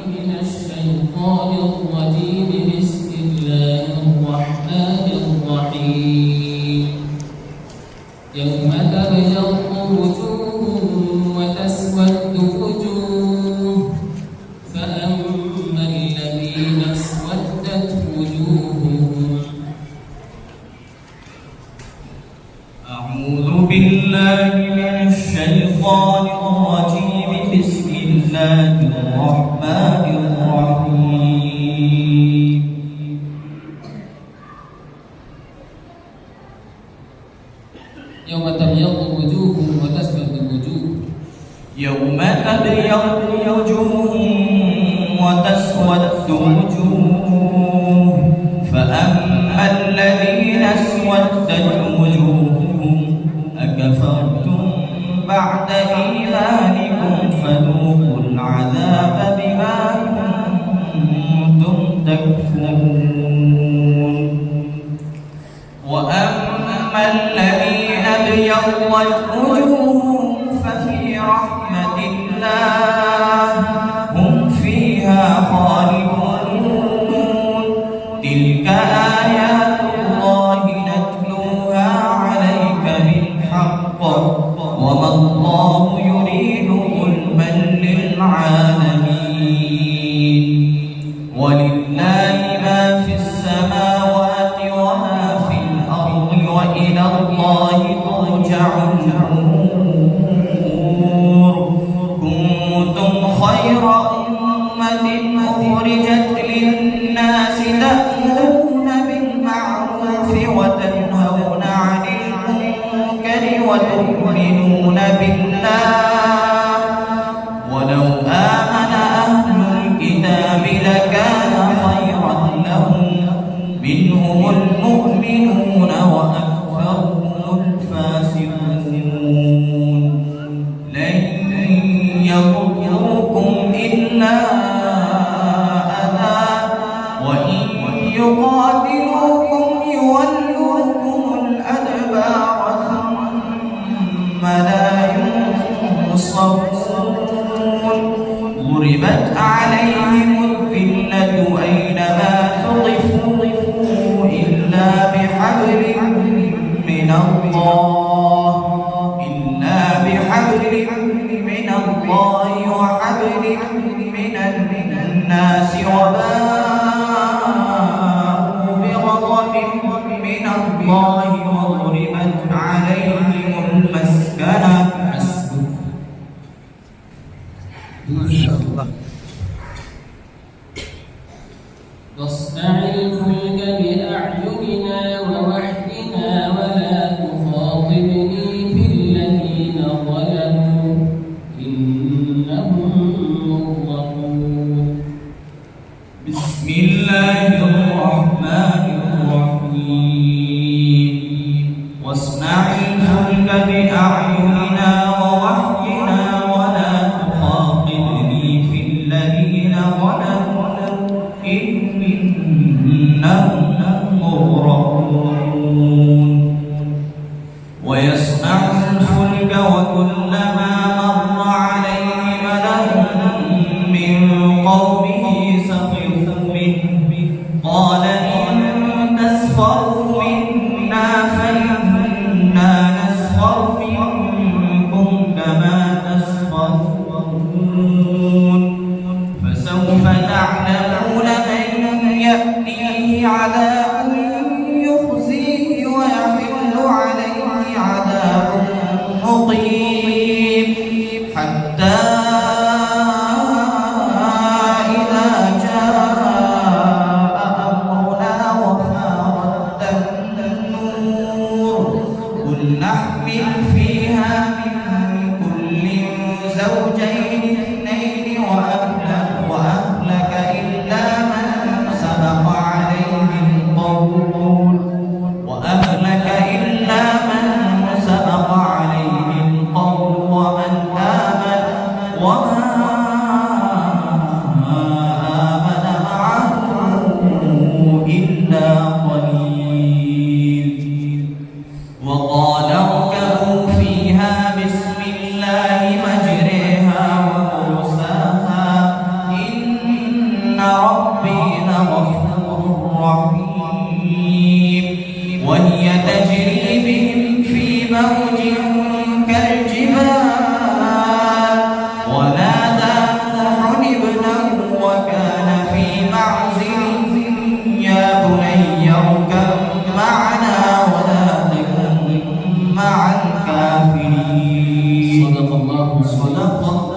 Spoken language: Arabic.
من الشيطان الرجيم. بسم الله الرحمن الرحيم. يوم تبيض وجوه وتسود وجوه، فأما الذين اسودت وجوههم. أعوذ بالله من الشيطان الرجيم. بسم الله الرحمن الرحيم. يوم تبيض وجوه وتسود وجوه. يوم تبيض وجوه وتسود وجوه، فأما الذين اسودت وجوههم أكفرتم بعد إيمانكم فذوقوا العذاب بما كنتم تكفرون. وأما الذين ابيضت وجوههم ففي رحمة الله هم فيها خالدون. تلك آيات الله نتلوها عليك بالحق، وما الله يريد ظلما للعالمين. ولله ما في السماوات وما في الأرض، وإلى الله ترجع الأمور. كنتم خير أمة أخرجت للناس تأمرون بالمعروف وتنهون عن المنكر وتؤمنون بالله، ولو آمن أهل الكتاب لكان خيرا لهم، منهم المؤمنون وأكثرهم الفاسقون. لن يضروكم إلا أذى، وإن يقاتلوكم يولوكم الأدبار ثم لا ينصرون. ضربت عليهم الذلة أينما ثقفوا إلا بحبل من الله وحبل من الناس، وباءوا بغضب من الله وضربت عليهم المسكنة. ما شاء الله. واصنع الفلك بأعيننا ووحينا ولا تخاطبني في الذين ظلموا إنهم مغرقون. بسم الله الرحمن الرحيم. واصنع الفلك بأعيننا ووحينا ولا تخاطبني في الذين ظلموا إنهم مغرقون. ويصنع الفلك وكلما مر عليه ملأ من قومه سخروا منه، قال إن تسخروا منا فإنا نسخر منكم كما تسخرون. فسوف تعلمون من يأتيه عذاب يخزيه ربي لغفور رحيم وهي تجري بهم في موج كالجبال ونادى نوح ابنه وكان في معزل يا بني اركب معنا ولا تكن مع الكافرين. صدق الله.